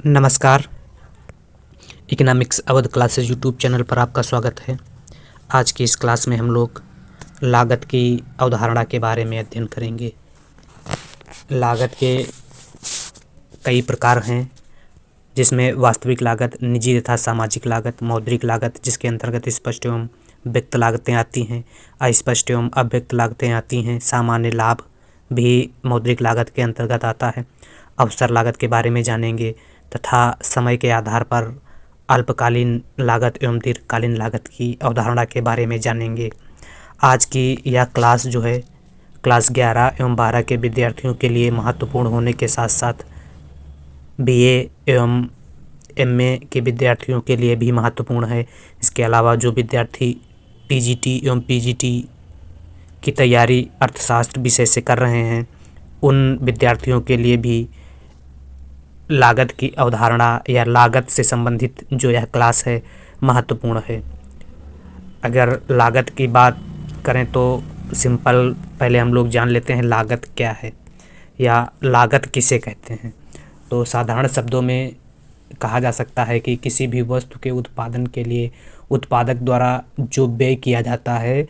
नमस्कार। Economics Awadh classes YouTube channel पर आपका स्वागत है। आज की इस क्लास में हम लोग लागत की अवधारणा के बारे में अध्ययन करेंगे। लागत के कई प्रकार हैं, जिसमें वास्तविक लागत, निजी तथा सामाजिक लागत, मौद्रिक लागत, जिसके अंतर्गत स्पष्ट एवं व्यक्त लागतें आती हैं, अस्पष्ट एवं अव्यक्त लागतें आती हैं। सामान्य लाभ भी मौद्रिक लागत के अंतर्गत आता है। अवसर लागत के बारे में जानेंगे तथा समय के आधार पर अल्पकालीन लागत एवं दीर्घकालीन लागत की अवधारणा के बारे में जानेंगे। आज की यह क्लास जो है क्लास 11 एवं 12 के विद्यार्थियों के लिए महत्वपूर्ण होने के साथ साथ बीए एवं एमए के विद्यार्थियों के लिए भी महत्वपूर्ण है। इसके अलावा जो विद्यार्थी टीजीटी एवं पीजीटी की तैयारी अर्थशास्त्र विषय से कर रहे हैं, उन विद्यार्थियों के लिए भी लागत की अवधारणा या लागत से संबंधित जो यह क्लास है महत्वपूर्ण है। अगर लागत की बात करें तो सिंपल पहले हम लोग जान लेते हैं लागत क्या है या लागत किसे कहते हैं। तो साधारण शब्दों में कहा जा सकता है कि किसी भी वस्तु के उत्पादन के लिए उत्पादक द्वारा जो व्यय किया जाता है,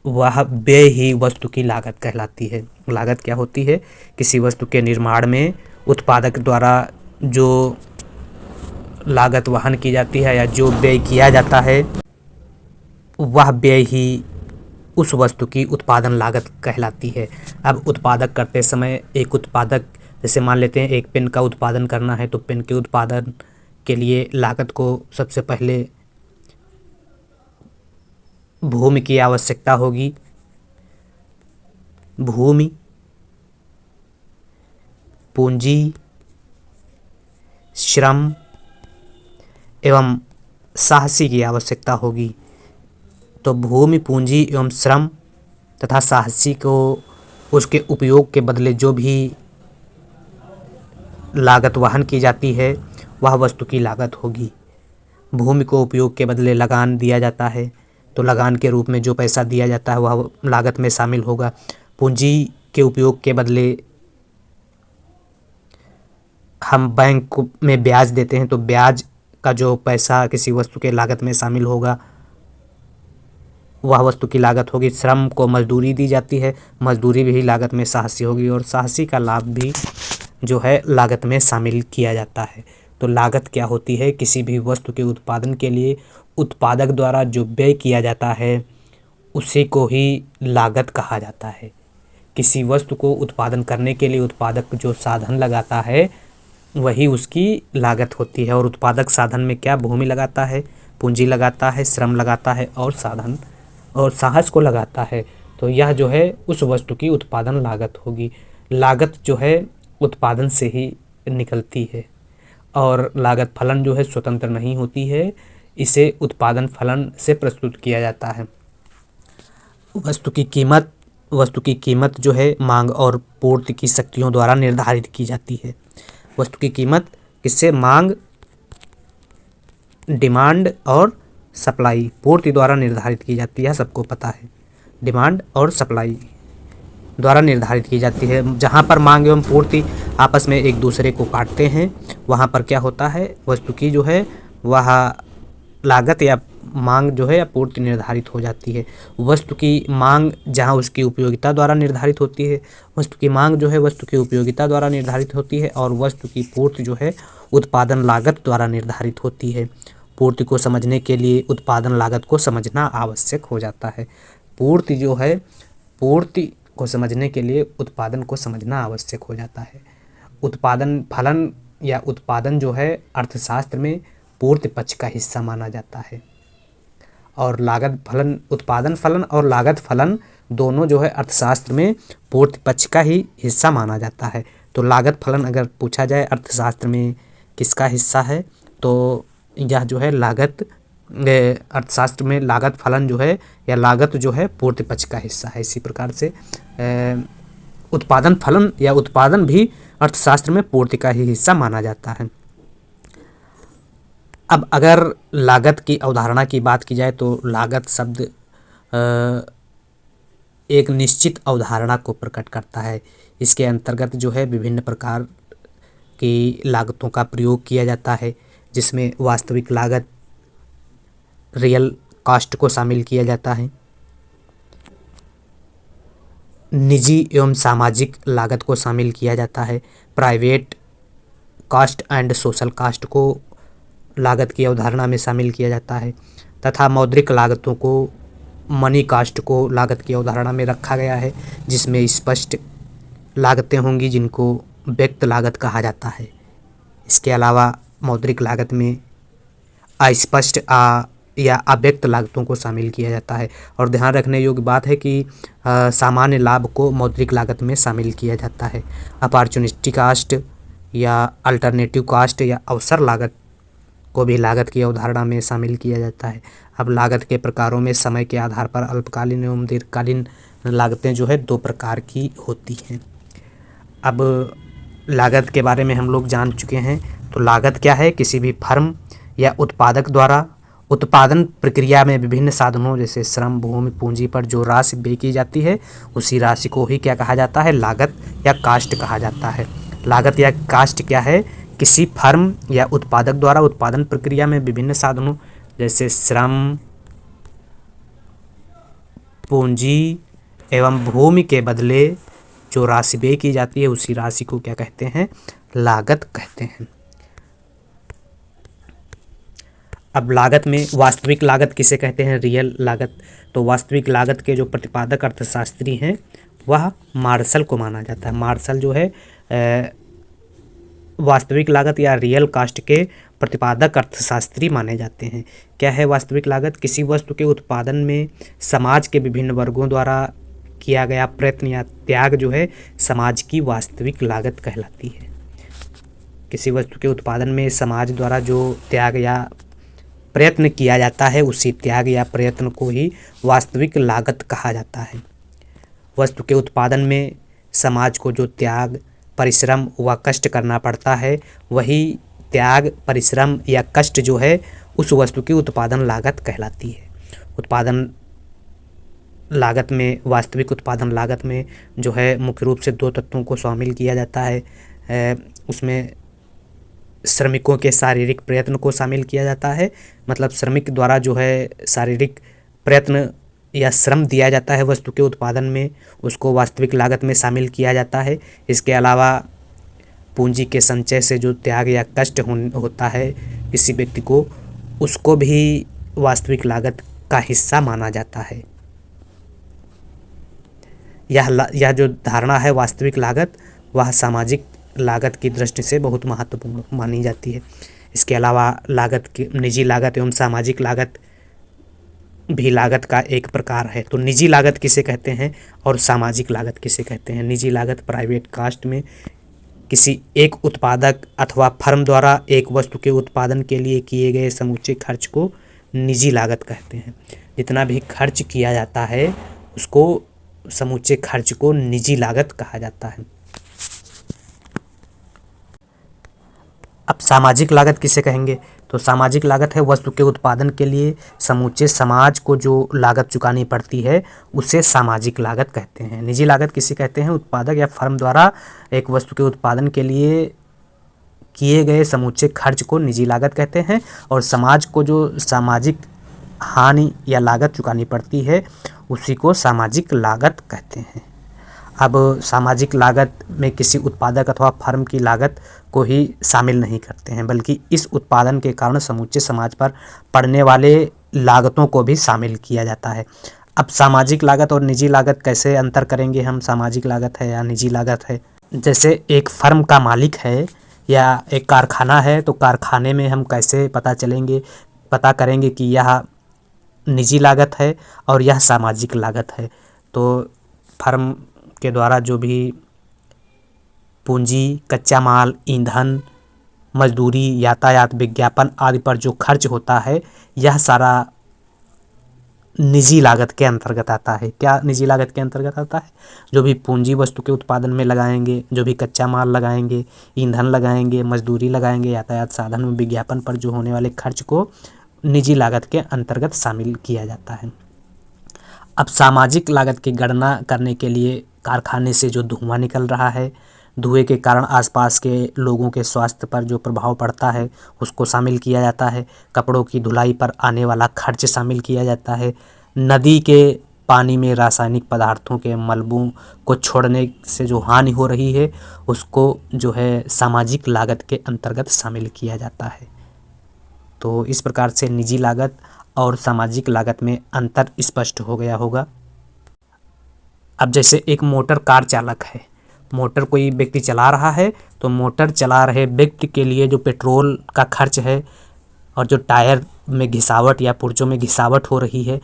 वह व्यय ही वस्तु की लागत कहलाती है। लागत क्या होती है? किसी वस्तु के निर्माण में उत्पादक द्वारा जो लागत वहन की जाती है या जो व्यय किया जाता है, वह व्यय ही उस वस्तु की उत्पादन लागत कहलाती है। अब उत्पादक करते समय एक उत्पादक, जैसे मान लेते हैं एक पेन का उत्पादन करना है, तो पेन के उत्पादन के लिए लागत को सबसे पहले भूमि की आवश्यकता होगी। भूमि, पूंजी, श्रम एवं साहसी की आवश्यकता होगी। तो भूमि, पूंजी एवं श्रम तथा साहसी को उसके उपयोग के बदले जो भी लागत वहन की जाती है, वह वस्तु की लागत होगी। भूमि को उपयोग के बदले लगान दिया जाता है, तो लगान के रूप में जो पैसा दिया जाता है वह लागत में शामिल होगा। पूंजी के उपयोग के बदले हम बैंक में ब्याज देते हैं, तो ब्याज का जो पैसा किसी वस्तु के लागत में शामिल होगा, वह वस्तु की लागत होगी। श्रम को मजदूरी दी जाती है, मजदूरी भी लागत में साहसी होगी, और साहसी का लाभ भी जो है लागत में शामिल किया जाता है। तो लागत क्या होती है? किसी भी वस्तु के उत्पादन के लिए उत्पादक द्वारा जो व्यय किया जाता है, उसी को ही लागत कहा जाता है। किसी वस्तु को उत्पादन करने के लिए उत्पादक जो साधन लगाता है, वही उसकी लागत होती है। और उत्पादक साधन में क्या भूमि लगाता है, पूंजी लगाता है, श्रम लगाता है और साधन और साहस को लगाता है। तो यह जो है उस वस्तु की उत्पादन लागत होगी। लागत जो है उत्पादन से ही निकलती है, और लागत फलन जो है स्वतंत्र नहीं होती है, इसे उत्पादन फलन से प्रस्तुत किया जाता है। वस्तु की कीमत जो है मांग और पूर्ति की शक्तियों द्वारा निर्धारित की जाती है। वस्तु की कीमत किससे? मांग, डिमांड और सप्लाई, पूर्ति द्वारा निर्धारित की जाती है। सबको पता है, डिमांड और सप्लाई द्वारा निर्धारित की जाती है। जहाँ पर मांग एवं पूर्ति आपस में एक दूसरे को काटते हैं, वहाँ पर क्या होता है? वस्तु की जो है वह लागत या मांग जो है या पूर्ति निर्धारित हो जाती है। वस्तु की मांग जहाँ उसकी उपयोगिता द्वारा निर्धारित होती है, वस्तु की मांग जो है वस्तु की उपयोगिता द्वारा निर्धारित होती है, और वस्तु की पूर्ति जो है उत्पादन लागत द्वारा निर्धारित होती है। पूर्ति को समझने के लिए उत्पादन लागत को समझना आवश्यक हो जाता है। पूर्ति जो है, पूर्ति को समझने के लिए उत्पादन को समझना आवश्यक हो जाता है। उत्पादन फलन या उत्पादन जो है अर्थशास्त्र में पूर्ति पक्ष का हिस्सा माना जाता है, और लागत फलन, उत्पादन फलन और लागत फलन दोनों जो है अर्थशास्त्र में पूर्ति पक्ष का ही हिस्सा माना जाता है। तो लागत फलन अगर पूछा जाए अर्थशास्त्र में किसका हिस्सा है, तो यह जो है लागत, अर्थशास्त्र में लागत फलन जो है या लागत जो है पूर्ति पक्ष का हिस्सा है। इसी प्रकार से उत्पादन फलन या उत्पादन भी अर्थशास्त्र में पूर्ति का ही हिस्सा माना जाता है। अब अगर लागत की अवधारणा की बात की जाए, तो लागत शब्द एक निश्चित अवधारणा को प्रकट करता है। इसके अंतर्गत जो है विभिन्न प्रकार की लागतों का प्रयोग किया जाता है, जिसमें वास्तविक लागत रियल कॉस्ट को शामिल किया जाता है। निजी एवं सामाजिक लागत को शामिल किया जाता है। Private cost and social cost को लागत की अवधारणा में शामिल किया जाता है तथा मौद्रिक लागतों को, मनी कॉस्ट को लागत की अवधारणा में रखा गया है, जिसमें स्पष्ट लागतें होंगी जिनको व्यक्त लागत कहा जाता है। इसके अलावा मौद्रिक लागत में अस्पष्ट या अव्यक्त लागतों को शामिल किया जाता है। और ध्यान रखने योग्य बात है कि सामान्य लाभ को मौद्रिक लागत में शामिल किया जाता है। अपॉर्चुनिटी कॉस्ट या अल्टरनेटिव कॉस्ट या अवसर लागत को भी लागत की अवधारणा में शामिल किया जाता है। अब लागत के प्रकारों में समय के आधार पर अल्पकालीन एवं दीर्घकालीन लागतें जो है 2 प्रकार की होती हैं। अब लागत के बारे में हम लोग जान चुके हैं। तो लागत क्या है? किसी भी फर्म या उत्पादक द्वारा उत्पादन प्रक्रिया में विभिन्न साधनों जैसे श्रम, भूमि, पूंजी पर जो राशि व्यय की जाती है, उसी राशि को ही क्या कहा जाता है? लागत या कास्ट कहा जाता है। लागत या कास्ट क्या है? किसी फर्म या उत्पादक द्वारा उत्पादन प्रक्रिया में विभिन्न साधनों जैसे श्रम, पूंजी एवं भूमि के बदले जो राशि व्यय की जाती है, उसी राशि को क्या कहते हैं? लागत कहते हैं। अब लागत में वास्तविक लागत किसे कहते हैं? रियल लागत। तो वास्तविक लागत के जो प्रतिपादक अर्थशास्त्री हैं वह मार्शल को माना जाता है। मार्शल जो है वास्तविक लागत या रियल कास्ट के प्रतिपादक अर्थशास्त्री माने जाते हैं। क्या है वास्तविक लागत? किसी वस्तु के उत्पादन में समाज के विभिन्न वर्गों द्वारा किया गया प्रयत्न या त्याग जो है समाज की वास्तविक लागत कहलाती है। किसी वस्तु के उत्पादन में समाज द्वारा जो त्याग या प्रयत्न किया जाता है, उसी त्याग या प्रयत्न को ही वास्तविक लागत कहा जाता है। वस्तु के उत्पादन में समाज को जो त्याग, परिश्रम व कष्ट करना पड़ता है, वही त्याग, परिश्रम या कष्ट जो है उस वस्तु की उत्पादन लागत कहलाती है। उत्पादन लागत में, वास्तविक उत्पादन लागत में जो है मुख्य रूप से 2 तत्वों को शामिल किया जाता है। उसमें श्रमिकों के शारीरिक प्रयत्न को शामिल किया जाता है, मतलब श्रमिक द्वारा जो है शारीरिक प्रयत्न या श्रम दिया जाता है वस्तु के उत्पादन में, उसको वास्तविक लागत में शामिल किया जाता है। इसके अलावा पूंजी के संचय से जो त्याग या कष्ट होता है किसी व्यक्ति को, उसको भी वास्तविक का हिस्सा माना जाता है। यह जो धारणा है वास्तविक लागत, वह सामाजिक लागत की दृष्टि से बहुत महत्वपूर्ण मानी जाती है। इसके अलावा लागत की निजी लागत एवं सामाजिक लागत भी लागत का एक प्रकार है। तो निजी लागत किसे कहते हैं और सामाजिक लागत किसे कहते हैं? निजी लागत प्राइवेट कास्ट में किसी एक उत्पादक अथवा फर्म द्वारा एक वस्तु के उत्पादन के लिए किए गए समूचे खर्च को निजी लागत कहते हैं। जितना भी खर्च किया जाता है उसको, समूचे खर्च को निजी लागत कहा जाता है। अब सामाजिक लागत किसे कहेंगे? तो सामाजिक लागत है वस्तु के उत्पादन के लिए समूचे समाज को जो लागत चुकानी पड़ती है, उसे सामाजिक लागत कहते हैं। निजी लागत किसे कहते हैं? उत्पादक या फर्म द्वारा एक वस्तु के उत्पादन के लिए किए गए समूचे खर्च को निजी लागत कहते हैं, और समाज को जो सामाजिक हानि या लागत चुकानी पड़ती है उसी को सामाजिक लागत कहते हैं। अब सामाजिक लागत में किसी उत्पादक अथवा फर्म की लागत को ही शामिल नहीं करते हैं, बल्कि इस उत्पादन के कारण समूचे समाज पर पड़ने वाले लागतों को भी शामिल किया जाता है। अब सामाजिक लागत और निजी लागत कैसे अंतर करेंगे हम? सामाजिक लागत है या निजी लागत है? जैसे एक फर्म का मालिक है या एक कारखाना है, तो कारखाने में हम कैसे पता करेंगे कि यह निजी लागत है और यह सामाजिक लागत है? तो फर्म के द्वारा जो भी पूंजी, कच्चा माल, ईंधन, मजदूरी, यातायात, विज्ञापन आदि पर जो खर्च होता है, यह सारा निजी लागत के अंतर्गत आता है। क्या निजी लागत के अंतर्गत आता है? जो भी पूंजी वस्तु के उत्पादन में लगाएंगे, जो भी कच्चा माल लगाएंगे, ईंधन लगाएंगे, मजदूरी लगाएंगे, यातायात साधन में विज्ञापन पर जो होने वाले खर्च को निजी लागत के अंतर्गत शामिल किया जाता है। अब सामाजिक लागत की गणना करने के लिए कारखाने से जो धुआं निकल रहा है, धुएं के कारण आसपास के लोगों के स्वास्थ्य पर जो प्रभाव पड़ता है उसको शामिल किया जाता है। कपड़ों की धुलाई पर आने वाला खर्च शामिल किया जाता है। नदी के पानी में रासायनिक पदार्थों के मलबों को छोड़ने से जो हानि हो रही है उसको जो है सामाजिक लागत के अंतर्गत शामिल किया जाता है। तो इस प्रकार से निजी लागत और सामाजिक लागत में अंतर स्पष्ट हो गया होगा। अब जैसे एक मोटर कार चालक है, मोटर कोई व्यक्ति चला रहा है तो मोटर चला रहे व्यक्ति के लिए जो पेट्रोल का खर्च है और जो टायर में घिसावट या पुर्जों में घिसावट हो रही है,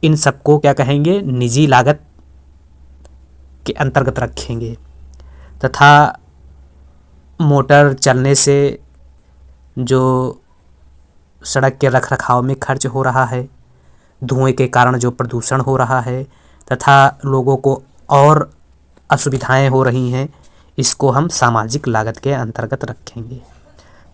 इन सबको क्या कहेंगे, निजी लागत के अंतर्गत रखेंगे। तथा मोटर चलने से जो सड़क के रखरखाव में खर्च हो रहा है, धुएं के कारण जो प्रदूषण हो रहा है तथा लोगों को और असुविधाएं हो रही हैं, इसको हम सामाजिक लागत के अंतर्गत रखेंगे।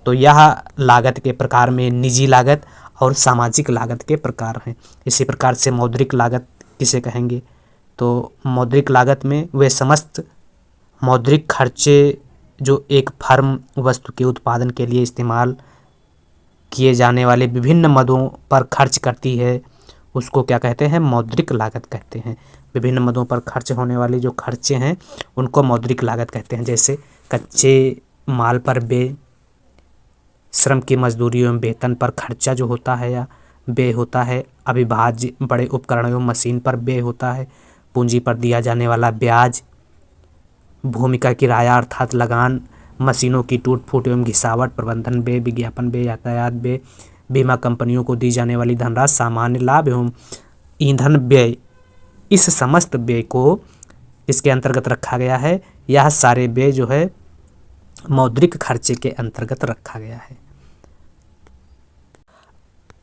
तो यह लागत के प्रकार में निजी लागत और सामाजिक लागत के प्रकार हैं। इसी प्रकार से मौद्रिक लागत किसे कहेंगे, तो मौद्रिक लागत में वे समस्त मौद्रिक खर्चे जो एक फर्म वस्तु के उत्पादन के लिए इस्तेमाल किए जाने वाले विभिन्न मदों पर खर्च करती है, उसको क्या कहते हैं, मौद्रिक लागत कहते हैं। विभिन्न मदों पर खर्च होने वाले जो खर्चे हैं उनको मौद्रिक लागत कहते हैं। जैसे कच्चे माल पर व्यय, श्रम की मजदूरी एवं वेतन पर खर्चा जो होता है या व्यय होता है, अविभाज्य बड़े उपकरण एवं मशीन पर व्यय होता है, पूंजी पर दिया जाने वाला ब्याज, भूमि का किराया अर्थात लगान, मशीनों की टूट फूट एवं घिसावट, प्रबंधन व्यय, विज्ञापन व्यय, यातायात व्यय, बीमा कंपनियों को दी जाने वाली धनराशि, सामान्य लाभ एवं ईंधन व्यय, इस समस्त व्यय को इसके अंतर्गत रखा गया है। यह सारे व्यय जो है मौद्रिक खर्चे के अंतर्गत रखा गया है।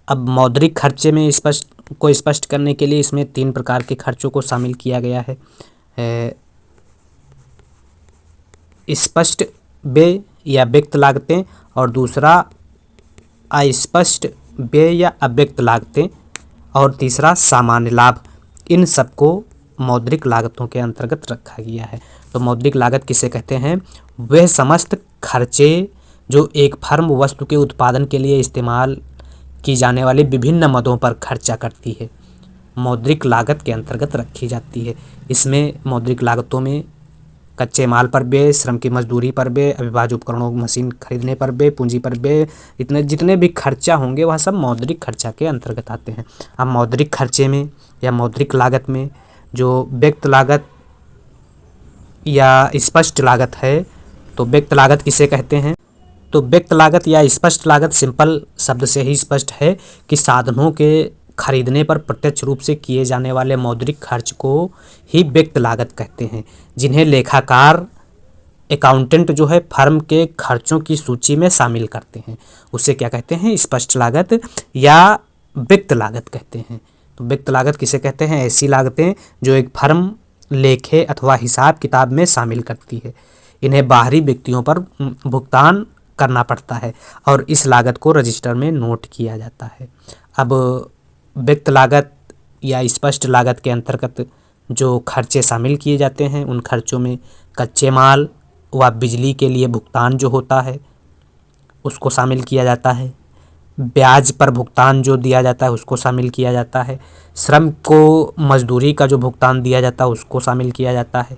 अब मौद्रिक खर्चे में स्पष्ट करने के लिए इसमें 3 प्रकार के खर्चों को शामिल किया गया है। स्पष्ट व्यय या व्यक्त लागतें, और दूसरा अस्पष्ट व्यय या अव्यक्त लागतें, और तीसरा सामान्य लाभ। इन सबको मौद्रिक लागतों के अंतर्गत रखा गया है। तो मौद्रिक लागत किसे कहते हैं, वह समस्त खर्चे जो एक फर्म वस्तु के उत्पादन के लिए इस्तेमाल की जाने वाली विभिन्न मदों पर खर्चा करती है, मौद्रिक लागत के अंतर्गत रखी जाती है। इसमें मौद्रिक लागतों में कच्चे माल पर व्यय, श्रम की मजदूरी पर व्यय, अविभाज्य उपकरणों मशीन खरीदने पर व्यय, पूंजी पर व्यय, इतने जितने भी खर्चा होंगे वह सब मौद्रिक खर्चा के अंतर्गत आते हैं। अब मौद्रिक खर्चे में या मौद्रिक लागत में जो व्यक्त लागत या स्पष्ट लागत है, तो व्यक्त लागत किसे कहते हैं, तो व्यक्त लागत या स्पष्ट लागत सिंपल शब्द से ही स्पष्ट है कि साधनों के खरीदने पर प्रत्यक्ष रूप से किए जाने वाले मौद्रिक खर्च को ही व्यक्त लागत कहते हैं, जिन्हें लेखाकार अकाउंटेंट जो है फर्म के खर्चों की सूची में शामिल करते हैं। उसे क्या कहते हैं, स्पष्ट लागत या व्यक्त लागत कहते हैं। तो व्यक्त लागत किसे कहते हैं, ऐसी लागतें जो एक फर्म लेखे अथवा हिसाब किताब में शामिल करती है। इन्हें बाहरी व्यक्तियों पर भुगतान करना पड़ता है और इस लागत को रजिस्टर में नोट किया जाता है। अब व्यक्त लागत या स्पष्ट लागत के अंतर्गत जो खर्चे शामिल किए जाते हैं, उन खर्चों में कच्चे माल व बिजली के लिए भुगतान जो होता है उसको शामिल किया जाता है, ब्याज पर भुगतान जो दिया जाता है उसको शामिल किया जाता है, श्रम को मजदूरी का जो भुगतान दिया जाता है उसको शामिल किया जाता है,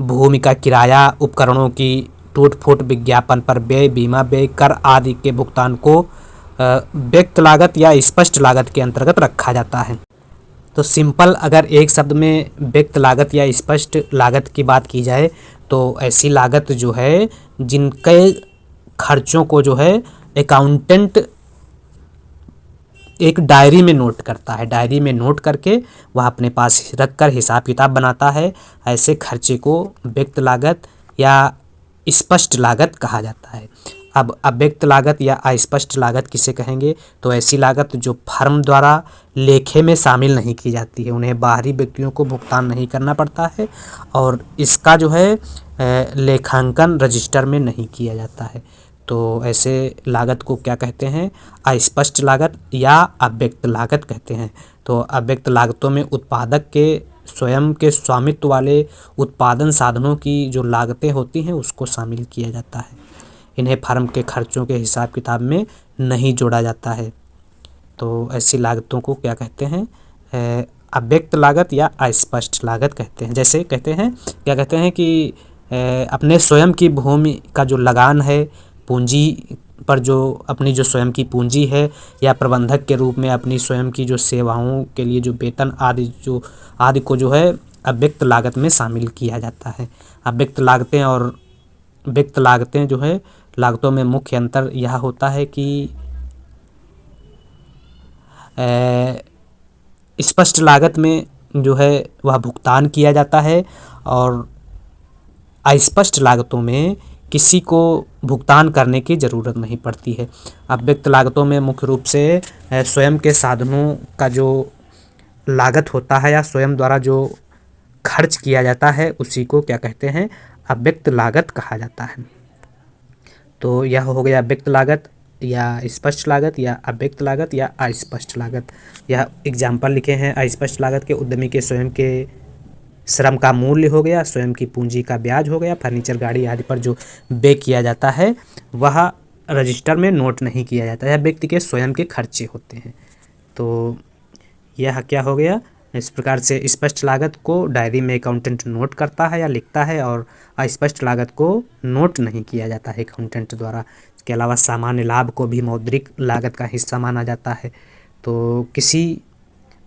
भूमि का किराया, उपकरणों की टूट फूट, विज्ञापन पर व्यय, बीमा व्यय, कर आदि के भुगतान को व्यक्त लागत या स्पष्ट लागत के अंतर्गत रखा जाता है। तो सिंपल अगर एक शब्द में व्यक्त लागत या स्पष्ट लागत की बात की जाए तो ऐसी लागत जो है जिनके खर्चों को जो है अकाउंटेंट एक डायरी में नोट करता है, डायरी में नोट करके वह अपने पास रख कर हिसाब किताब बनाता है, ऐसे खर्चे को व्यक्त लागत या स्पष्ट लागत कहा जाता है। अब अव्यक्त लागत या अस्पष्ट लागत किसे कहेंगे, तो ऐसी लागत जो फर्म द्वारा लेखे में शामिल नहीं की जाती है, उन्हें बाहरी व्यक्तियों को भुगतान नहीं करना पड़ता है और इसका जो है लेखांकन रजिस्टर में नहीं किया जाता है। तो ऐसे लागत को क्या कहते हैं, अस्पष्ट लागत या अव्यक्त लागत कहते हैं। तो अव्यक्त लागतों में उत्पादक के स्वयं के स्वामित्व वाले उत्पादन साधनों की जो लागतें होती हैं उसको शामिल किया जाता है। इन्हें फर्म के खर्चों के हिसाब किताब में नहीं जोड़ा जाता है। तो ऐसी लागतों को क्या कहते हैं? अव्यक्त लागत या अस्पष्ट लागत कहते हैं। जैसे कहते हैं, क्या कहते हैं कि अपने स्वयं की भूमि का जो लगान है, पूंजी पर जो अपनी जो स्वयं की पूंजी है, या प्रबंधक के रूप में अपनी स्वयं की जो सेवाओं के लिए जो वेतन आदि को जो है अव्यक्त लागत में शामिल किया जाता है। अव्यक्त लागतें और व्यक्त लागतें जो है, लागतों में मुख्य अंतर यह होता है कि स्पष्ट लागत में जो है वह भुगतान किया जाता है और अस्पष्ट लागतों में किसी को भुगतान करने की ज़रूरत नहीं पड़ती है। अव्यक्त लागतों में मुख्य रूप से स्वयं के साधनों का जो लागत होता है या स्वयं द्वारा जो खर्च किया जाता है उसी को क्या कहते हैं? अव्यक्त लागत कहा जाता है। तो यह हो गया अव्यक्त लागत या स्पष्ट लागत या अव्यक्त लागत या अस्पष्ट लागत। यह एग्जाम्पल लिखे हैं। अस्पष्ट लागत के उद्यमी के स्वयं के श्रम का मूल्य हो गया, स्वयं की पूंजी का ब्याज हो गया, फर्नीचर, गाड़ी आदि पर जो व्यय किया जाता है वह रजिस्टर में नोट नहीं किया जाता है। यह व्यक्ति के स्वयं के खर्चे होते हैं। तो यह क्या हो गया? इस प्रकार से स्पष्ट लागत को डायरी में अकाउंटेंट नोट करता है या लिखता है और अस्पष्ट लागत को नोट नहीं किया जाता है अकाउंटेंट द्वारा। इसके अलावा सामान्य लाभ को भी मौद्रिक लागत का हिस्सा माना जाता है। तो किसी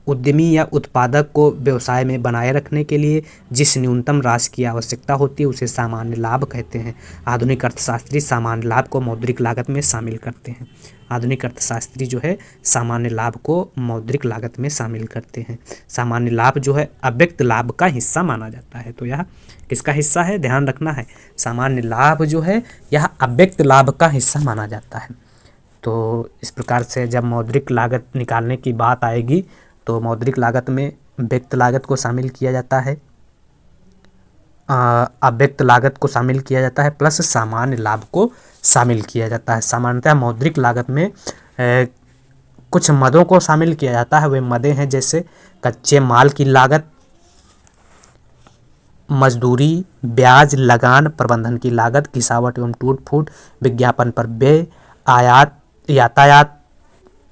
उद्यमी या उत्पादक को व्यवसाय में बनाए रखने के लिए जिस न्यूनतम राशि की आवश्यकता होती है उसे सामान्य लाभ कहते हैं। आधुनिक अर्थशास्त्री सामान्य लाभ को मौद्रिक लागत में शामिल करते हैं। आधुनिक अर्थशास्त्री जो है सामान्य लाभ को मौद्रिक लागत में शामिल करते हैं। सामान्य लाभ जो है अव्यक्त लाभ का हिस्सा माना जाता है। तो यह किसका हिस्सा है? ध्यान रखना है, सामान्य लाभ जो है यह अव्यक्त लाभ का हिस्सा माना जाता है। तो इस प्रकार से जब मौद्रिक लागत निकालने की बात आएगी तो मौद्रिक लागत में व्यक्त लागत को शामिल किया जाता है, अव्यक्त लागत को शामिल किया जाता है, प्लस सामान्य लाभ को शामिल किया जाता है। सामान्यतः मौद्रिक लागत में कुछ मदों को शामिल किया जाता है। वे मदें हैं जैसे कच्चे माल की लागत, मजदूरी, ब्याज, लगान, प्रबंधन की लागत, घिसावट एवं टूट फूट, विज्ञापन पर व्यय, आयात यातायात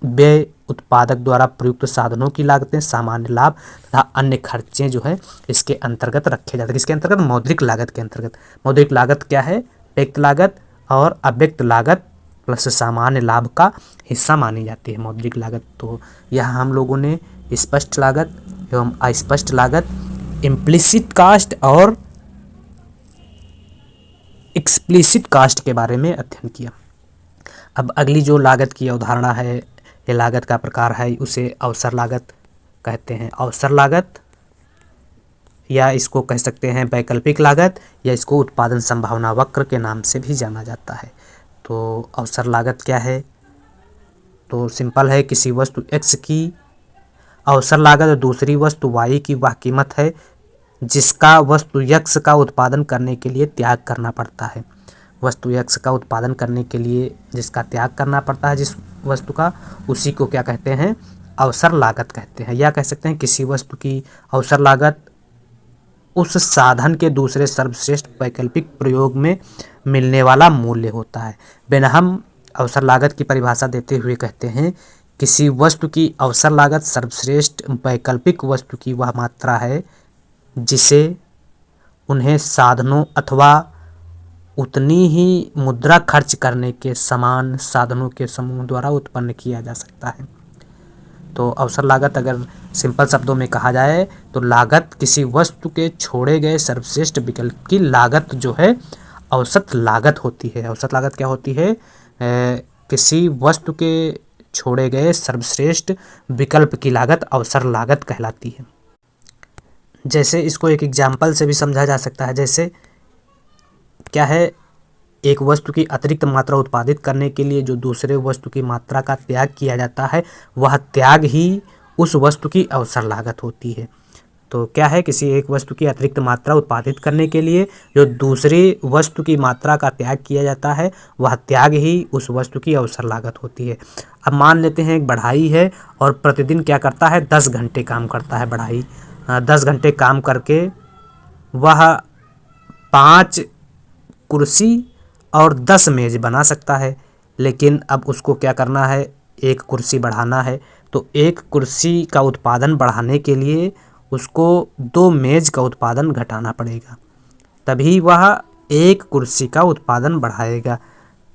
व्यय, उत्पादक द्वारा प्रयुक्त साधनों की लागतें, सामान्य लाभ तथा अन्य खर्चे जो है इसके अंतर्गत रखे जाते हैं। इसके अंतर्गत मौद्रिक लागत के अंतर्गत। मौद्रिक लागत क्या है? व्यक्त लागत और अव्यक्त लागत प्लस सामान्य लाभ का हिस्सा मानी जाती है मौद्रिक लागत। तो यहाँ हम लोगों ने स्पष्ट लागत एवं अस्पष्ट लागत, इम्प्लिसिट कास्ट और एक्सप्लिसिट कास्ट के बारे में अध्ययन किया। अब अगली जो लागत की अवधारणा है, ये लागत का प्रकार है, उसे अवसर लागत कहते हैं। अवसर लागत या इसको कह सकते हैं वैकल्पिक लागत या इसको उत्पादन संभावना वक्र के नाम से भी जाना जाता है। तो अवसर लागत क्या है? तो सिंपल है, किसी वस्तु X की अवसर लागत और दूसरी वस्तु Y की वह कीमत है जिसका वस्तु X का उत्पादन करने के लिए त्याग करना पड़ता है। वस्तु X का उत्पादन करने के लिए जिसका त्याग करना पड़ता है जिस वस्तु का, उसी को क्या कहते हैं? अवसर लागत कहते हैं। या कह सकते हैं किसी वस्तु की अवसर लागत उस साधन के दूसरे सर्वश्रेष्ठ वैकल्पिक प्रयोग में मिलने वाला मूल्य होता है। बेनहम अवसर लागत की परिभाषा देते हुए कहते हैं किसी वस्तु की अवसर लागत सर्वश्रेष्ठ वैकल्पिक वस्तु की वह मात्रा है जिसे उन्हें साधनों अथवा उतनी ही मुद्रा खर्च करने के समान साधनों के समूह द्वारा उत्पन्न किया जा सकता है। तो अवसर लागत अगर सिंपल शब्दों में कहा जाए तो लागत किसी वस्तु के छोड़े गए सर्वश्रेष्ठ विकल्प की लागत जो है औसत लागत होती है। औसत लागत क्या होती है? किसी वस्तु के छोड़े गए सर्वश्रेष्ठ विकल्प की लागत अवसर लागत कहलाती है। जैसे इसको एक एग्जाम्पल से भी समझा जा सकता है। जैसे क्या है, एक वस्तु की अतिरिक्त मात्रा उत्पादित करने के लिए जो दूसरे वस्तु की मात्रा का त्याग किया जाता है वह त्याग ही उस वस्तु की अवसर लागत होती है। तो क्या है, किसी एक वस्तु की अतिरिक्त मात्रा उत्पादित करने के लिए जो दूसरी वस्तु की मात्रा का त्याग किया जाता है वह त्याग ही उस वस्तु की अवसर लागत होती है। अब मान लेते हैं एक बढ़ाई है और प्रतिदिन क्या करता है? 10 घंटे काम करता है बढ़ाई। 10 घंटे काम करके वह 5 कुर्सी और 10 मेज बना सकता है, लेकिन अब उसको क्या करना है, एक कुर्सी बढ़ाना है। तो एक कुर्सी का उत्पादन बढ़ाने के लिए उसको 2 मेज का उत्पादन घटाना पड़ेगा, तभी वह एक कुर्सी का उत्पादन बढ़ाएगा।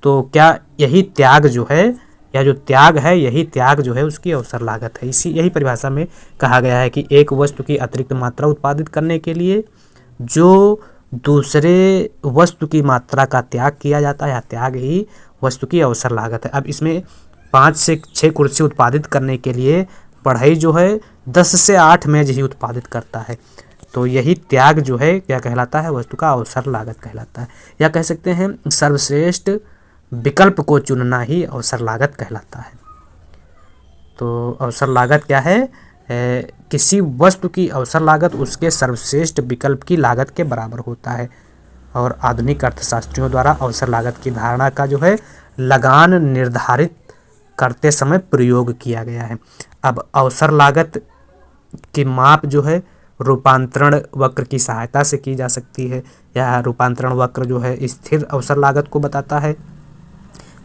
तो क्या यही त्याग जो है, या जो त्याग है, यही त्याग जो है उसकी अवसर लागत है। यही परिभाषा में कहा गया है कि एक वस्तु की अतिरिक्त मात्रा उत्पादित करने के लिए जो दूसरे वस्तु की मात्रा का त्याग किया जाता है, या त्याग ही वस्तु की अवसर लागत है। अब इसमें 5 से 6 कुर्सी उत्पादित करने के लिए बढ़ई जो है 10 से 8 मेज ही उत्पादित करता है। तो यही त्याग जो है क्या कहलाता है, वस्तु का अवसर लागत कहलाता है। या कह सकते हैं सर्वश्रेष्ठ विकल्प को चुनना ही अवसर लागत कहलाता है। तो अवसर लागत क्या है, किसी वस्तु की अवसर लागत उसके सर्वश्रेष्ठ विकल्प की लागत के बराबर होता है। और आधुनिक अर्थशास्त्रियों द्वारा अवसर लागत की धारणा का जो है लगान निर्धारित करते समय प्रयोग किया गया है। अब अवसर लागत की माप जो है रूपांतरण वक्र की सहायता से की जा सकती है। यह रूपांतरण वक्र जो है स्थिर अवसर लागत को बताता है,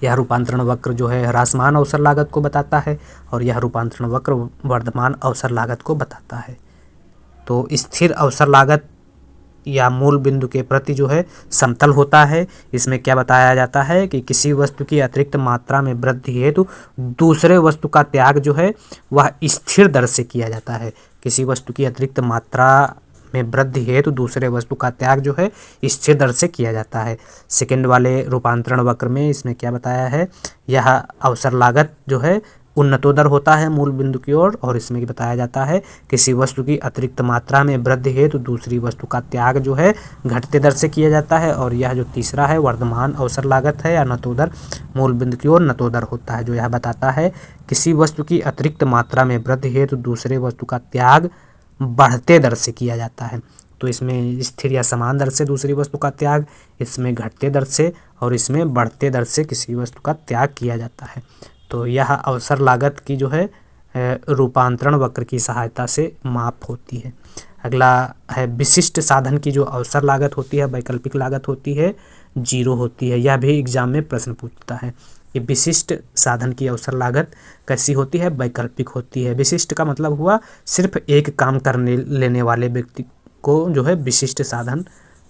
यह रूपांतरण वक्र जो है ह्रासमान अवसर लागत को बताता है, और यह रूपांतरण वक्र वर्धमान अवसर लागत को बताता है। तो स्थिर अवसर लागत या मूल बिंदु के प्रति जो है समतल होता है। इसमें क्या बताया जाता है कि किसी वस्तु की अतिरिक्त मात्रा में वृद्धि हेतु दूसरे वस्तु का त्याग जो है वह स्थिर दर से किया जाता है। किसी वस्तु की अतिरिक्त मात्रा में वृद्धि हेतु दूसरे वस्तु का त्याग जो है स्थिर दर से किया जाता है। सेकंड वाले रूपांतरण वक्र में इसमें क्या बताया है, यह अवसर लागत जो है उन्नतोदर होता है मूल बिंदु की ओर, और इसमें बताया जाता है किसी वस्तु की अतिरिक्त मात्रा में वृद्धि हेतु दूसरी वस्तु का त्याग जो है घटते दर से किया जाता है। और यह जो तीसरा है वर्धमान अवसर लागत है या नतोदर, मूल बिंदु की ओर नतोदर होता है, जो यह बताता है किसी वस्तु की अतिरिक्त मात्रा में वृद्धि हेतु दूसरे वस्तु का त्याग बढ़ते दर से किया जाता है। तो इसमें स्थिर या समान दर से दूसरी वस्तु का त्याग, इसमें घटते दर से और इसमें बढ़ते दर से किसी वस्तु का त्याग किया जाता है। तो यह अवसर लागत की जो है रूपांतरण वक्र की सहायता से माप होती है। अगला है विशिष्ट साधन की जो अवसर लागत होती है, वैकल्पिक लागत होती है, 0 होती है। यह भी एग्जाम में प्रश्न पूछता है कि विशिष्ट साधन की अवसर लागत कैसी होती है, वैकल्पिक होती है। विशिष्ट का मतलब हुआ सिर्फ एक काम करने लेने वाले व्यक्ति को जो है विशिष्ट साधन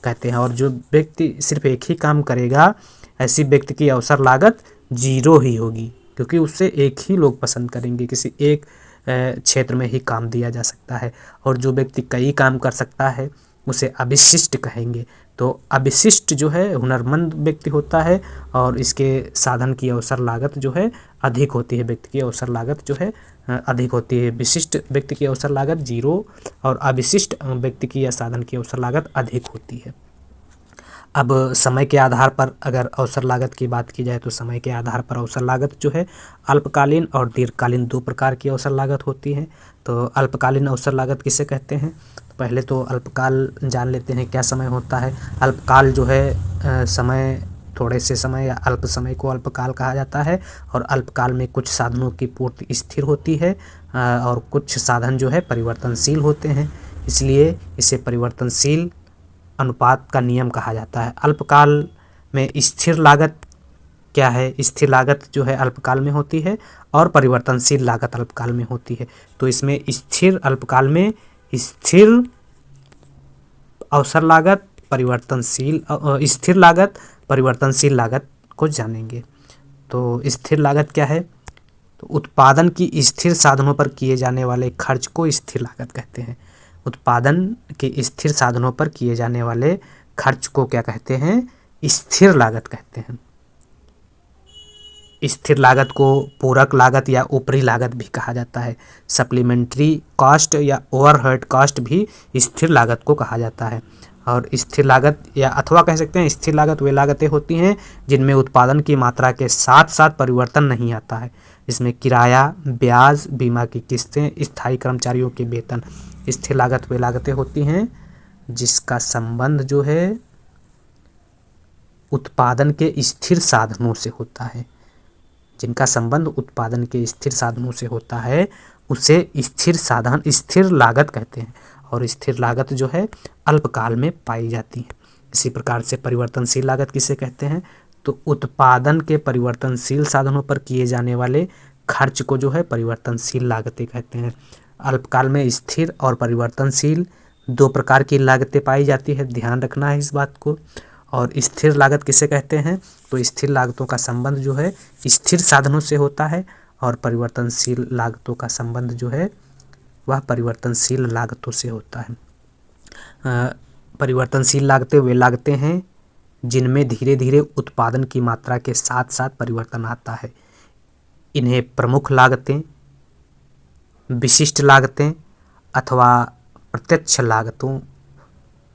कहते हैं, और जो व्यक्ति सिर्फ एक ही काम करेगा ऐसी व्यक्ति की अवसर लागत 0 ही होगी, क्योंकि उससे एक ही लोग पसंद करेंगे, किसी एक क्षेत्र में ही काम दिया जा सकता है। और जो व्यक्ति कई काम कर सकता है उसे अविशिष्ट कहेंगे। तो अविशिष्ट जो है हुनरमंद व्यक्ति होता है, और इसके साधन की अवसर लागत जो है अधिक होती है, व्यक्ति की अवसर लागत जो है अधिक होती है। विशिष्ट व्यक्ति की अवसर लागत 0 और अविशिष्ट व्यक्ति की या साधन की अवसर लागत अधिक होती है। अब समय के आधार पर अगर अवसर लागत की बात की जाए तो समय के आधार पर अवसर लागत जो है अल्पकालीन और दीर्घकालीन 2 प्रकार की अवसर लागत होती है। तो अल्पकालीन अवसर लागत किसे कहते हैं, तो पहले तो अल्पकाल जान लेते हैं क्या समय होता है। अल्पकाल जो है समय थोड़े से समय या अल्प समय को अल्पकाल कहा जाता है, और अल्पकाल में कुछ साधनों की पूर्ति स्थिर होती है और कुछ साधन जो है परिवर्तनशील होते हैं, इसलिए इसे परिवर्तनशील अनुपात का नियम कहा जाता है। अल्पकाल में स्थिर लागत क्या है, स्थिर लागत जो है अल्पकाल में होती है और परिवर्तनशील लागत अल्पकाल में होती है। तो इसमें स्थिर अल्पकाल में स्थिर अवसर लागत परिवर्तनशील स्थिर लागत परिवर्तनशील लागत को जानेंगे। तो स्थिर लागत क्या है, तो उत्पादन की स्थिर साधनों पर किए जाने वाले खर्च को स्थिर लागत कहते हैं। उत्पादन के स्थिर साधनों पर किए जाने वाले खर्च को क्या कहते हैं, स्थिर लागत कहते हैं। स्थिर लागत को पूरक लागत या ऊपरी लागत भी कहा जाता है। सप्लीमेंट्री कॉस्ट या ओवरहेड कॉस्ट भी स्थिर लागत को कहा जाता है। और स्थिर लागत या अथवा कह सकते हैं स्थिर लागत वे लागतें होती हैं जिनमें उत्पादन की मात्रा के साथ साथ परिवर्तन नहीं आता है। इसमें किराया, ब्याज, बीमा की किस्तें, स्थायी कर्मचारियों के वेतन। स्थिर लागत वे लागतें होती हैं जिसका संबंध जो है उत्पादन के स्थिर साधनों से होता है। जिनका संबंध उत्पादन के स्थिर साधनों से होता है उसे स्थिर लागत कहते हैं। और स्थिर लागत जो है अल्पकाल में पाई जाती है। इसी प्रकार से परिवर्तनशील लागत किसे कहते हैं? तो उत्पादन के परिवर्तनशील साधनों पर किए जाने वाले खर्च को जो है परिवर्तनशील लागतें कहते हैं। अल्पकाल में स्थिर और परिवर्तनशील दो प्रकार की लागतें पाई जाती है, ध्यान रखना है इस बात को। और स्थिर लागत किसे कहते हैं? तो स्थिर लागतों का संबंध जो है स्थिर साधनों से होता है और परिवर्तनशील लागतों का संबंध जो है वह परिवर्तनशील लागतों से होता है। परिवर्तनशील लागतें वे लागतें हैं जिनमें धीरे धीरे उत्पादन की मात्रा के साथ साथ परिवर्तन आता है। इन्हें प्रमुख लागतें, विशिष्ट लागतें अथवा प्रत्यक्ष लागतों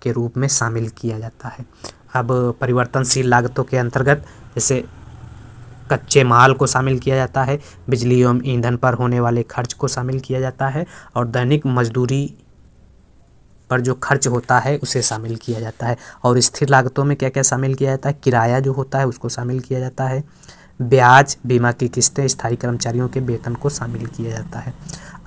के रूप में शामिल किया जाता है। अब परिवर्तनशील लागतों के अंतर्गत जैसे कच्चे माल को शामिल किया जाता है, बिजली एवं ईंधन पर होने वाले खर्च को शामिल किया जाता है और दैनिक मजदूरी पर जो खर्च होता है उसे शामिल किया जाता है। और स्थिर लागतों में क्या क्या शामिल किया जाता है? किराया जो होता है उसको शामिल किया जाता है, ब्याज, बीमा की किस्तें, स्थायी कर्मचारियों के वेतन को शामिल किया जाता है।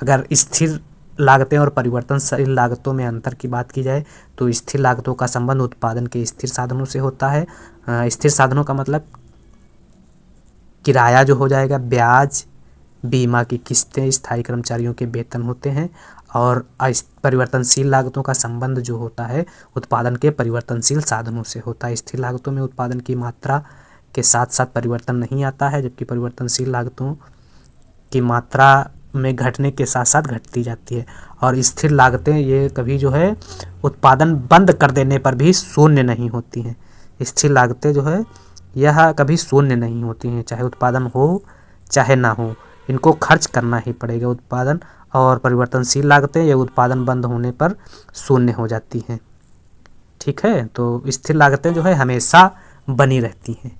अगर स्थिर लागतें और परिवर्तनशील लागतों में अंतर की बात की जाए तो स्थिर लागतों का संबंध उत्पादन के स्थिर साधनों से होता है। स्थिर साधनों का मतलब किराया जो हो जाएगा, ब्याज, बीमा की किस्तें, स्थायी कर्मचारियों के वेतन होते हैं। और परिवर्तनशील लागतों का संबंध जो होता है उत्पादन के परिवर्तनशील साधनों से होता है। स्थिर लागतों में उत्पादन की मात्रा के साथ साथ परिवर्तन नहीं आता है, जबकि परिवर्तनशील लागतों की मात्रा में घटने के साथ साथ घटती जाती है। और स्थिर लागतें ये कभी जो है उत्पादन बंद कर देने पर भी शून्य नहीं होती हैं। स्थिर लागतें जो है यह कभी शून्य नहीं होती हैं, चाहे उत्पादन हो चाहे ना हो, इनको खर्च करना ही पड़ेगा उत्पादन। और परिवर्तनशील लागतें ये उत्पादन बंद होने पर शून्य हो जाती हैं। ठीक है, तो स्थिर लागतें जो है हमेशा बनी रहती हैं,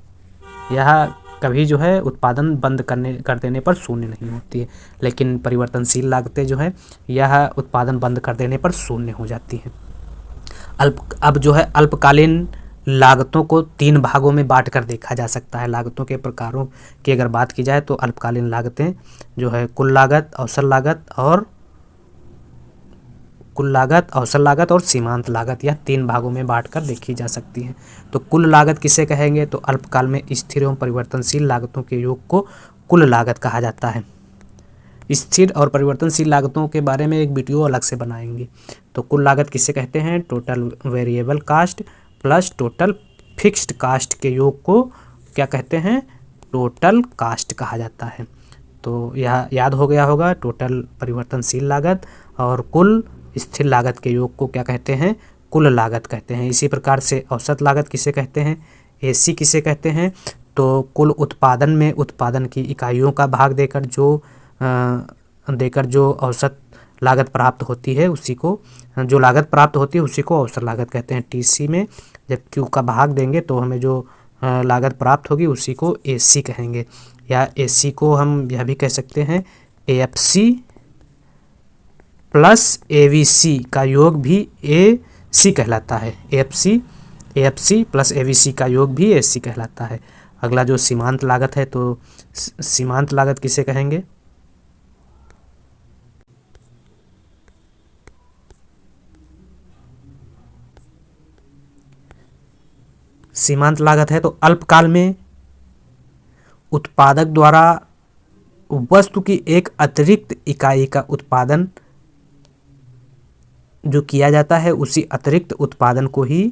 यह कभी जो है उत्पादन बंद कर देने पर शून्य नहीं होती है। लेकिन परिवर्तनशील लागतें जो है यह उत्पादन बंद कर देने पर शून्य हो जाती हैं। अब जो है अल्पकालीन लागतों को 3 भागों में बांट कर देखा जा सकता है। लागतों के प्रकारों की अगर बात की जाए तो अल्पकालीन लागतें जो है कुल लागत, अवसर लागत और सीमांत लागत, यह 3 भागों में बांटकर देखी जा सकती है। तो कुल लागत किसे कहेंगे? तो अल्पकाल में स्थिर एवं परिवर्तनशील लागतों के योग को कुल लागत कहा जाता है। स्थिर और परिवर्तनशील लागतों के बारे में एक वीडियो अलग से बनाएंगे। तो कुल लागत किसे कहते हैं? Total variable cost plus total fixed cost के योग को क्या कहते हैं? टोटल कास्ट कहा जाता है। तो यह याद हो गया होगा, टोटल परिवर्तनशील लागत और कुल स्थिर लागत के योग को क्या कहते हैं? कुल लागत कहते हैं। इसी प्रकार से औसत लागत किसे कहते हैं? एसी किसे कहते हैं? तो कुल उत्पादन में उत्पादन की इकाइयों का भाग देकर जो औसत लागत प्राप्त होती है उसी को औसत लागत कहते हैं। टीसी में जब क्यू का भाग देंगे तो हमें जो लागत प्राप्त होगी उसी को एसी कहेंगे। या एसी को हम यह भी कह सकते हैं एएफसी प्लस एवीसी का योग भी एसी कहलाता है। एएफसी प्लस एवीसी का योग भी एसी कहलाता है। अगला जो सीमांत लागत है, तो सीमांत लागत किसे कहेंगे? सीमांत लागत है तो अल्पकाल में उत्पादक द्वारा वस्तु की एक अतिरिक्त इकाई का उत्पादन जो किया जाता है उसी अतिरिक्त उत्पादन को ही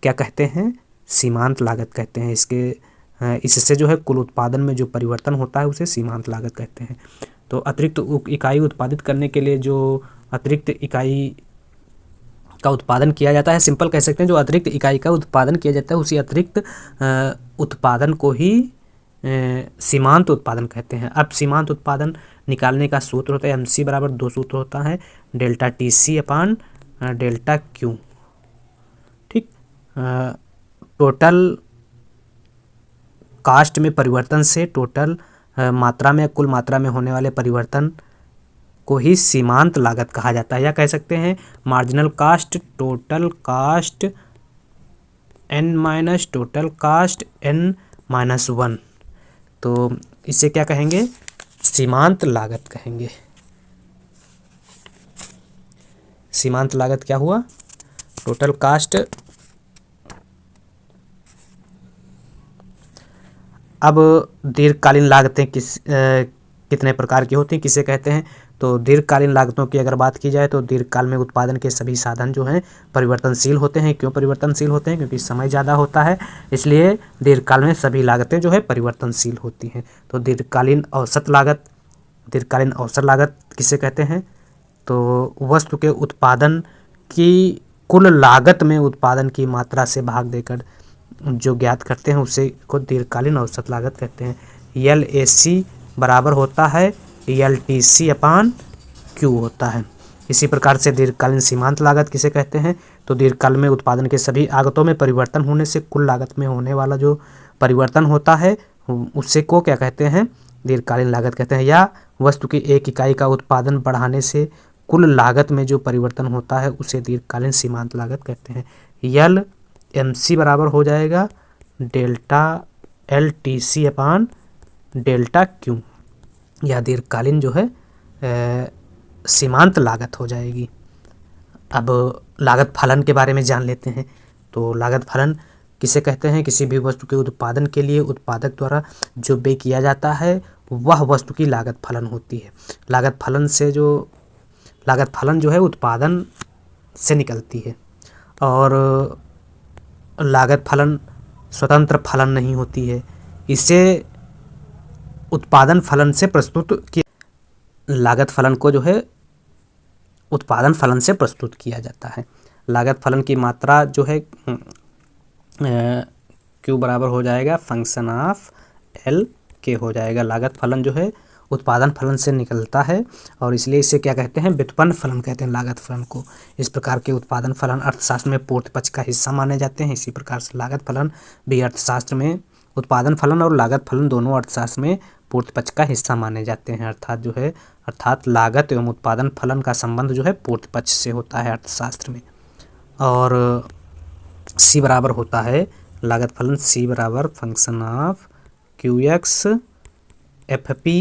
क्या कहते हैं? सीमांत लागत कहते हैं। इससे जो है कुल उत्पादन में जो परिवर्तन होता है उसे सीमांत लागत कहते हैं। तो अतिरिक्त इकाई उत्पादित करने के लिए जो अतिरिक्त इकाई का उत्पादन किया जाता है, सिंपल कह सकते हैं जो अतिरिक्त इकाई का उत्पादन किया जाता है उसी अतिरिक्त उत्पादन को ही सीमांत उत्पादन कहते हैं। अब सीमांत उत्पादन निकालने का सूत्र होता है MC बराबर 2 सूत्र होता है, डेल्टा TC अपान डेल्टा Q। ठीक, टोटल कास्ट में परिवर्तन से टोटल मात्रा में कुल मात्रा में होने वाले परिवर्तन को ही सीमांत लागत कहा जाता है। या कह सकते हैं marginal cast total cast n minus total cast n-1। तो इसे क्या कहेंगे? सीमांत लागत कहेंगे। सीमांत लागत क्या हुआ? Total cast. अब दीर्घकालीन लागतें कितने प्रकार की होती हैं, किसे कहते हैं? तो दीर्घकालीन लागतों की अगर बात की जाए तो दीर्घकाल में उत्पादन के सभी साधन जो हैं परिवर्तनशील होते हैं। क्यों परिवर्तनशील होते हैं? क्योंकि समय ज़्यादा होता है, इसलिए दीर्घकाल में सभी लागतें जो है परिवर्तनशील होती हैं। तो दीर्घकालीन औसत लागत किसे कहते हैं? तो वस्तु के उत्पादन की कुल लागत में उत्पादन की मात्रा से भाग देकर जो ज्ञात करते हैं उसे को दीर्घकालीन औसत लागत कहते हैं। LAC बराबर होता है LTC अपान Q होता है। इसी प्रकार से दीर्घकालीन सीमांत लागत किसे कहते हैं? तो दीर्घकाल में उत्पादन के सभी आगतों में परिवर्तन होने से कुल लागत में होने वाला जो परिवर्तन होता है उसे को क्या कहते हैं? दीर्घकालीन लागत कहते हैं। या वस्तु की एक इकाई का उत्पादन बढ़ाने से कुल लागत में जो परिवर्तन होता है उसे दीर्घकालीन सीमांत लागत कहते हैं। LMC बराबर हो जाएगा डेल्टा LTC अपान डेल्टा Q। यह दीर्घकालीन जो है सीमांत लागत हो जाएगी। अब लागत फलन के बारे में जान लेते हैं। तो लागत फलन किसे कहते हैं? किसी भी वस्तु के उत्पादन के लिए उत्पादक द्वारा जो व्यय किया जाता है वह वस्तु की लागत फलन होती है। लागत फलन जो है उत्पादन से निकलती है और लागत फलन स्वतंत्र फलन नहीं होती है, इसे उत्पादन फलन से प्रस्तुत किया। लागत फलन को जो है उत्पादन फलन से प्रस्तुत किया जाता है। लागत फलन की मात्रा जो है Q बराबर हो जाएगा फंक्शन ऑफ LK हो जाएगा। लागत फलन जो है उत्पादन फलन से निकलता है और इसलिए इसे क्या कहते हैं? व्युत्पन्न फलन कहते हैं लागत फलन को। इस प्रकार के उत्पादन फलन अर्थशास्त्र में पूर्त पक्ष का हिस्सा माने जाते हैं। इसी प्रकार से लागत फलन भी अर्थशास्त्र में, उत्पादन फलन और लागत फलन दोनों अर्थशास्त्र में पूर्त पक्ष का हिस्सा माने जाते हैं। अर्थात लागत एवं उत्पादन फलन का संबंध जो है पूर्त पक्ष से होता है अर्थशास्त्र में। और C बराबर होता है लागत फलन C बराबर function of QX FP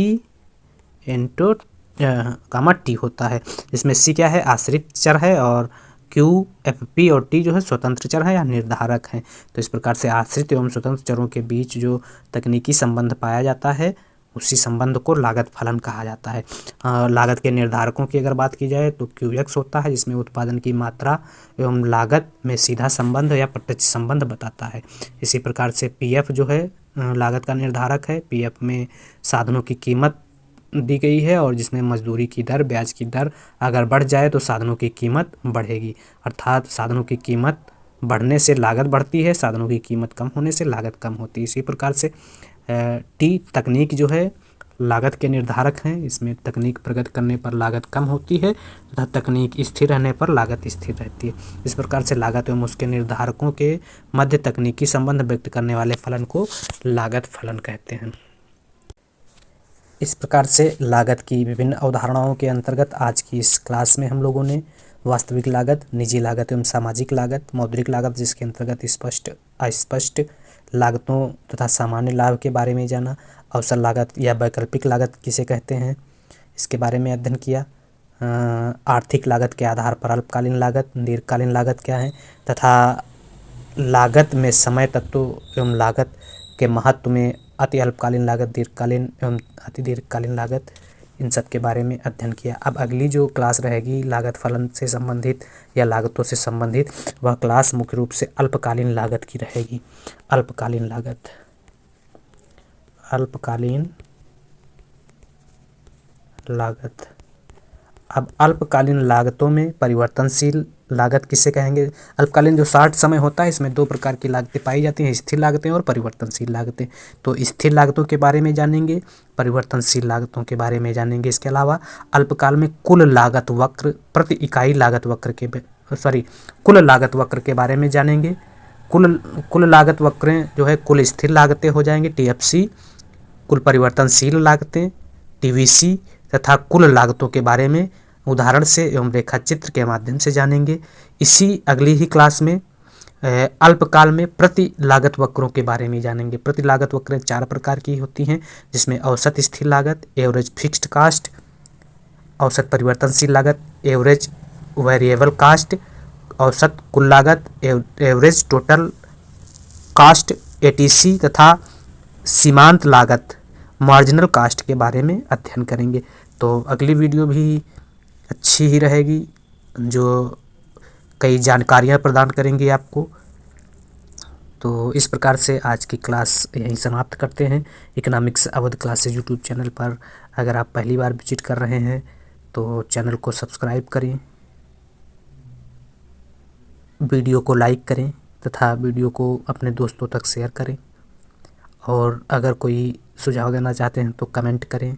into gamma T होता है। इसमें C क्या है? आश्रित चर है और Q FP और T जो है स्वतंत्र चर है या निर्धारक है। तो इस प्रकार से आश्रित एवं स्वतंत्र चरों के बीच जो तकनीकी संबंध पाया जाता है उसी संबंध को लागत फलन कहा जाता है। लागत के निर्धारकों की अगर बात की जाए तो QX होता है जिसमें उत्पादन की मात्रा एवं लागत में सीधा संबंध या प्रत्यक्ष संबंध बताता है। इसी प्रकार से PF जो है लागत का निर्धारक है। PF में साधनों की कीमत दी गई है और जिसमें मजदूरी की दर, ब्याज की दर अगर बढ़ जाए तो साधनों की कीमत बढ़ेगी। अर्थात साधनों की कीमत बढ़ने से लागत बढ़ती है, साधनों की कीमत कम होने से लागत कम होती है। इसी प्रकार से T तकनीक जो है लागत के निर्धारक हैं। इसमें तकनीक प्रगति करने पर लागत कम होती है तथा तकनीक स्थिर रहने पर लागत स्थिर रहती है। इस प्रकार से लागत एवं उसके निर्धारकों के मध्य तकनीकी संबंध व्यक्त करने वाले फलन को लागत फलन कहते हैं। इस प्रकार से लागत की विभिन्न अवधारणाओं के अंतर्गत आज की इस क्लास में हम लोगों ने वास्तविक लागत, निजी लागत एवं सामाजिक लागत, मौद्रिक लागत जिसके अंतर्गत स्पष्ट अस्पष्ट लागतों तथा सामान्य लाभ के बारे में जाना, अवसर लागत या वैकल्पिक लागत किसे कहते हैं इसके बारे में अध्ययन किया। आर्थिक लागत के आधार पर अल्पकालीन लागत, दीर्घकालीन लागत क्या है तथा लागत में समय तत्व एवं लागत के महत्व में अति अल्पकालीन लागत, दीर्घकालीन एवं अति दीर्घकालीन लागत, इन सब के बारे में अध्ययन किया। अब अगली जो क्लास रहेगी लागत फलन से संबंधित या लागतों से संबंधित, वह क्लास मुख्य रूप से अल्पकालीन लागत की रहेगी। अल्पकालीन लागत, अल्पकालीन लागत। अब अल्पकालीन लागतों में परिवर्तनशील लागत किसे कहेंगे? अल्पकालीन जो शॉर्ट समय होता है इसमें दो प्रकार की लागतें पाई जाती हैं, स्थिर लागतें और परिवर्तनशील लागतें। तो स्थिर लागतों के बारे में जानेंगे, परिवर्तनशील लागतों के बारे में जानेंगे। इसके अलावा अल्पकाल में कुल लागत वक्र, प्रति इकाई लागत वक्र के कुल लागत वक्र के बारे में जानेंगे। कुल लागत वक्र जो है कुल स्थिर लागतें हो जाएंगे TFC, कुल परिवर्तनशील लागतें TVC तथा कुल लागतों के बारे में उदाहरण से एवं रेखाचित्र के माध्यम से जानेंगे। इसी अगली ही क्लास में अल्पकाल में प्रति लागत वक्रों के बारे में जानेंगे। प्रति लागत वक्र 4 प्रकार की होती हैं जिसमें औसत स्थिर लागत, एवरेज फिक्स्ड कास्ट, औसत परिवर्तनशील लागत, एवरेज वेरिएबल कास्ट, औसत कुल लागत, एवरेज टोटल कास्ट, एटीसी तथा सीमांत लागत, मार्जिनल कास्ट के बारे में अध्ययन करेंगे। तो अगली वीडियो भी अच्छी ही रहेगी, जो कई जानकारियाँ प्रदान करेंगी आपको। तो इस प्रकार से आज की क्लास यहीं समाप्त करते हैं। Economics Awadh classes YouTube channel पर अगर आप पहली बार विजिट कर रहे हैं तो चैनल को सब्सक्राइब करें, वीडियो को लाइक करें तथा वीडियो को अपने दोस्तों तक शेयर करें, और अगर कोई सुझाव देना चाहते हैं तो कमेंट करें।